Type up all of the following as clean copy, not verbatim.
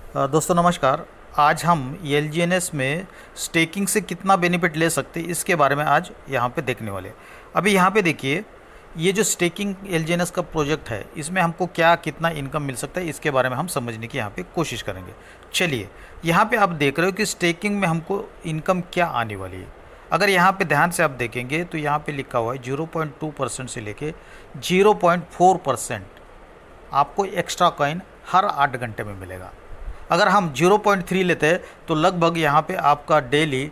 दोस्तों नमस्कार। आज हम एलजीएनएस में स्टेकिंग से कितना बेनिफिट ले सकते हैं इसके बारे में आज यहाँ पे देखने वाले। अभी यहाँ पे देखिए, ये जो स्टेकिंग एलजीएनएस का प्रोजेक्ट है इसमें हमको क्या कितना इनकम मिल सकता है इसके बारे में हम समझने की यहाँ पे कोशिश करेंगे। चलिए, यहाँ पे आप देख रहे हो कि स्टेकिंग में हमको इनकम क्या आने वाली है। अगर यहाँ पे ध्यान से आप देखेंगे तो यहाँ पे लिखा हुआ है 0.2% से लेके 0.4% आपको एक्स्ट्रा कॉइन हर 8 घंटे में मिलेगा। अगर हम 0.3 लेते हैं तो लगभग यहाँ पे आपका डेली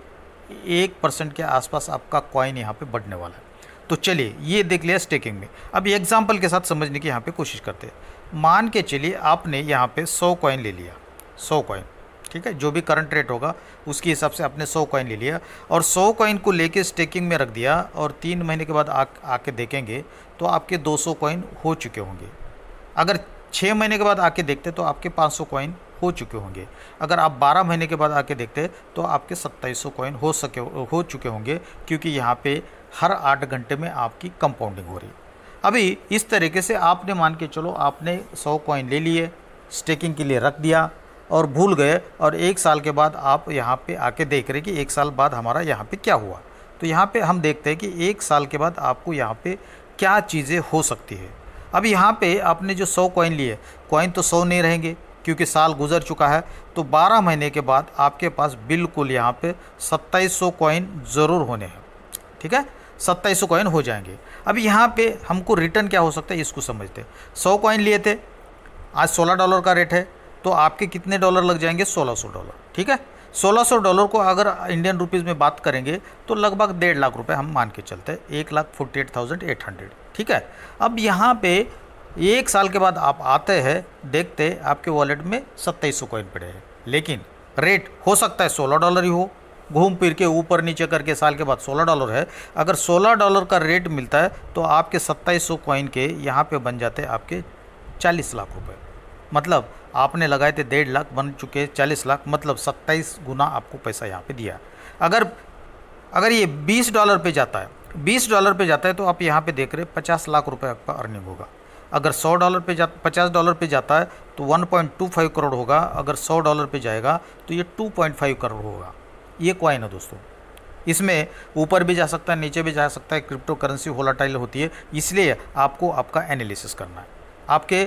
1% के आसपास आपका कॉइन यहाँ पे बढ़ने वाला है। तो चलिए ये देख लिया स्टेकिंग में। अब एग्जांपल के साथ समझने की यहाँ पे कोशिश करते हैं। मान के चलिए आपने यहाँ पे 100 कॉइन ले लिया, 100 कॉइन, ठीक है, जो भी करंट रेट होगा उसके हिसाब से आपने 100 कॉइन ले लिया और 100 कॉइन को लेके स्टेकिंग में रख दिया और 3 महीने के बाद आके देखेंगे तो आपके 200 कॉइन हो चुके होंगे। अगर 6 महीने के बाद आके देखते तो आपके 500 कॉइन हो चुके होंगे। अगर आप 12 महीने के बाद आके देखते तो आपके 2700 कॉइन हो चुके होंगे, क्योंकि यहाँ पे हर 8 घंटे में आपकी कंपाउंडिंग हो रही। अभी इस तरीके से आपने मान के चलो आपने 100 कॉइन ले लिए, स्टेकिंग के लिए रख दिया और भूल गए, और 1 साल के बाद आप यहाँ पे आके देख रहे कि 1 साल बाद हमारा यहाँ पे क्या हुआ। तो यहाँ पे हम देखते हैं कि 1 साल के बाद आपको यहाँ पे क्या चीज़ें हो सकती है। अब यहाँ पे आपने जो 100 कॉइन लिए, कॉइन तो 100 नहीं रहेंगे क्योंकि साल गुजर चुका है। तो 12 महीने के बाद आपके पास बिल्कुल यहाँ पे 2700 कॉइन ज़रूर होने हैं, ठीक है, 2700 कॉइन हो जाएंगे। अब यहाँ पे हमको रिटर्न क्या हो सकता है इसको समझते हैं। 100 कॉइन लिए थे, आज $16 का रेट है, तो आपके कितने डॉलर लग जाएंगे? $1600, ठीक है। $1600 को अगर इंडियन रुपीज़ में बात करेंगे तो लगभग 1.5 लाख रुपए हम मान के चलते हैं, 1,48,800, ठीक है। अब यहाँ पे 1 साल के बाद आप आते हैं, देखते आपके वॉलेट में 2700 कॉइन पड़े हैं, लेकिन रेट हो सकता है $16 ही हो, घूम फिर के ऊपर नीचे करके साल के बाद $16 है। अगर $16 का रेट मिलता है तो आपके 2700 कॉइन के यहाँ पे बन जाते हैं आपके 40 लाख रुपए। मतलब आपने लगाए थे 1.5 लाख, बन चुके 40 लाख, मतलब 27 गुना आपको पैसा यहाँ पे दिया। अगर ये $20 पे जाता है, $20 पे जाता है तो आप यहाँ पे देख रहे हैं 50 लाख रुपए आपका अर्निंग होगा। अगर $100 पे $50 पे जाता है तो 1.25 करोड़ होगा। अगर $100 पे जाएगा तो ये 2.5 करोड़ होगा। ये कॉइन है दोस्तों, इसमें ऊपर भी जा सकता है, नीचे भी जा सकता है। क्रिप्टो करेंसी वोलेटाइल होती है, इसलिए आपको आपका एनालिसिस करना है। आपके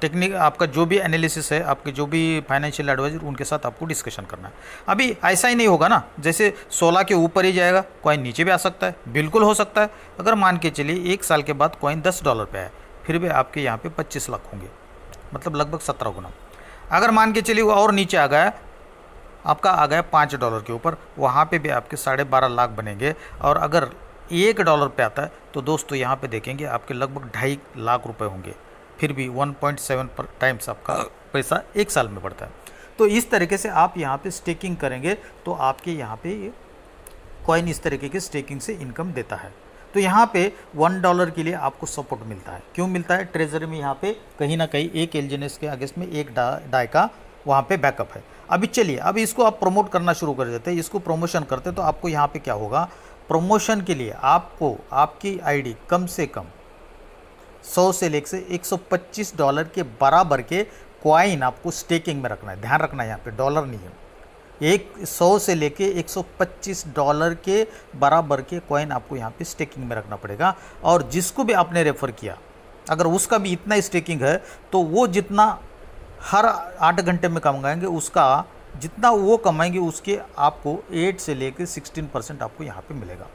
टेक्निक, आपका जो भी एनालिसिस है, आपके जो भी फाइनेंशियल एडवाइजर, उनके साथ आपको डिस्कशन करना है। अभी ऐसा ही नहीं होगा ना, जैसे 16 के ऊपर ही जाएगा, कॉइन नीचे भी आ सकता है, बिल्कुल हो सकता है। अगर मान के चलिए 1 साल के बाद कॉइन $10 पे आए, फिर भी आपके यहाँ पे 25 लाख होंगे, मतलब लगभग 17 गुना। अगर मान के चलिए वो और नीचे आ गया, आपका आ गया $5 के ऊपर, वहाँ पे भी आपके 12.5 लाख बनेंगे। और अगर $1 पे आता है तो दोस्तों यहाँ पे देखेंगे आपके लगभग 2.5 लाख रुपए होंगे, फिर भी 1.7 टाइम्स आपका पैसा 1 साल में बढ़ता है। तो इस तरीके से आप यहाँ पे स्टेकिंग करेंगे तो आपके यहाँ पे ये कॉइन इस तरीके की स्टेकिंग से इनकम देता है। तो यहाँ पे $1 के लिए आपको सपोर्ट मिलता है। क्यों मिलता है? ट्रेजरी में यहाँ पे कहीं ना कहीं एक एलजीएनएस के अगेंस्ट में एक डाई का वहाँ पे बैकअप है। अभी चलिए, अभी इसको आप प्रमोट करना शुरू कर देते हैं, इसको प्रमोशन करते तो आपको यहाँ पे क्या होगा, प्रमोशन के लिए आपको आपकी आईडी कम से कम 100 से लेकर $125 के बराबर के कॉइन आपको स्टेकिंग में रखना है। ध्यान रखना है यहाँ पे डॉलर नहीं है, 100 से लेके $125 के बराबर के कॉइन आपको यहाँ पे स्टेकिंग में रखना पड़ेगा। और जिसको भी आपने रेफ़र किया, अगर उसका भी इतना स्टेकिंग है तो वो जितना हर 8 घंटे में कमाएंगे, उसका जितना वो कमाएंगे उसके आपको 8 से लेकर 16% आपको यहाँ पे मिलेगा।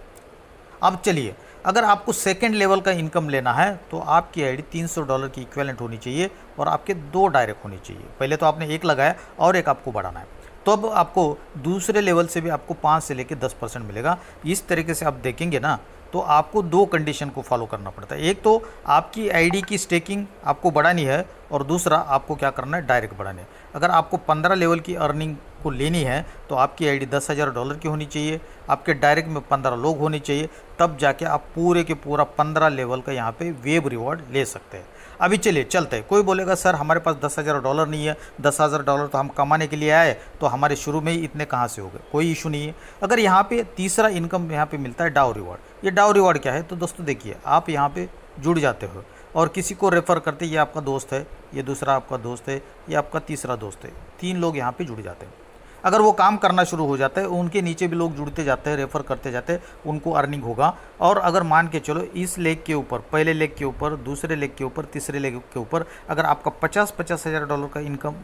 अब चलिए, अगर आपको सेकंड लेवल का इनकम लेना है तो आपकी आईडी $300 की इक्विवेलेंट होनी चाहिए और आपके 2 डायरेक्ट होनी चाहिए। पहले तो आपने 1 लगाया और 1 आपको बढ़ाना है, तो अब आपको दूसरे लेवल से भी आपको 5 से लेकर 10% मिलेगा। इस तरीके से आप देखेंगे ना तो आपको 2 कंडीशन को फॉलो करना पड़ता है। एक तो आपकी आईडी की स्टेकिंग आपको बढ़ानी है और दूसरा आपको क्या करना है, डायरेक्ट बढ़ाने। अगर आपको 15 लेवल की अर्निंग को लेनी है तो आपकी आईडी $10,000 की होनी चाहिए, आपके डायरेक्ट में 15 लोग होने चाहिए, तब जाके आप पूरे के पूरा 15 लेवल का यहाँ पे वेब रिवॉर्ड ले सकते हैं। अभी चलिए चलते हैं। कोई बोलेगा सर हमारे पास $10,000 नहीं है, $10,000 तो हम कमाने के लिए आए, तो हमारे शुरू में ही इतने कहाँ से हो गए? कोई इशू नहीं है। अगर यहाँ पे तीसरा इनकम यहाँ पे मिलता है डाउ रिवॉर्ड। ये डाउ रिवॉर्ड क्या है? तो दोस्तों देखिए, आप यहाँ पे जुड़ जाते हो, और किसी को रेफ़र करते, ये आपका दोस्त है, ये दूसरा आपका दोस्त है, ये आपका तीसरा दोस्त है, 3 लोग यहाँ पे जुड़ जाते हैं। अगर वो काम करना शुरू हो जाता है, उनके नीचे भी लोग जुड़ते जाते हैं, रेफ़र करते जाते हैं, उनको अर्निंग होगा। और अगर मान के चलो इस लेग के ऊपर, पहले लेग के ऊपर, दूसरे लेग के ऊपर, तीसरे लेग के ऊपर अगर आपका 50-50 हज़ार डॉलर का इनकम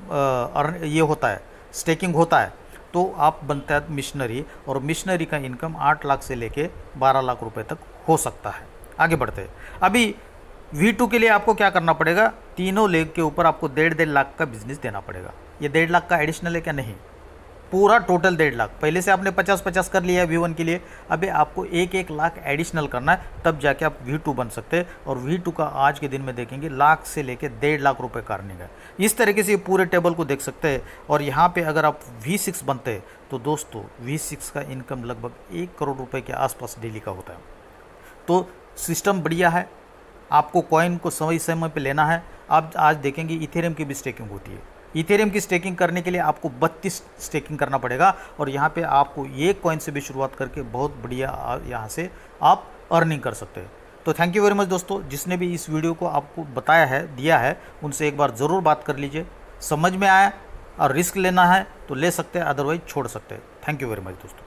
ये होता है, स्टेकिंग होता है, तो आप बनता है मिशनरी, और मिशनरी का इनकम 8 लाख से लेके 12 लाख रुपए तक हो सकता है। आगे बढ़ते हैं। अभी V2 के लिए आपको क्या करना पड़ेगा, तीनों लेग के ऊपर आपको 1.5 लाख का बिजनेस देना पड़ेगा। ये 1.5 लाख का एडिशनल है क्या? नहीं, पूरा टोटल 1.5 लाख। पहले से आपने 50-50 कर लिया है V1 के लिए, अभी आपको 1-1 लाख एडिशनल करना है, तब जाके आप V2 बन सकते हैं। और V2 का आज के दिन में देखेंगे लाख से लेके 1.5 लाख रुपए का अर्निंग है। इस तरीके से ये पूरे टेबल को देख सकते हैं। और यहाँ पे अगर आप V6 बनते हैं तो दोस्तों V6 का इनकम लगभग 1 करोड़ रुपए के आसपास डेली का होता है। तो सिस्टम बढ़िया है, आपको कॉइन को समय समय पे लेना है। आप आज देखेंगे इथेरियम की भी स्टेकिंग होती है। इथेरियम की स्टेकिंग करने के लिए आपको 32 स्टेकिंग करना पड़ेगा, और यहाँ पे आपको एक कॉइन से भी शुरुआत करके बहुत बढ़िया यहाँ से आप अर्निंग कर सकते हैं। तो थैंक यू वेरी मच दोस्तों, जिसने भी इस वीडियो को आपको बताया है, दिया है, उनसे एक बार ज़रूर बात कर लीजिए। समझ में आया और रिस्क लेना है तो ले सकते हैं, अदरवाइज छोड़ सकते हैं। थैंक यू वेरी मच दोस्तों।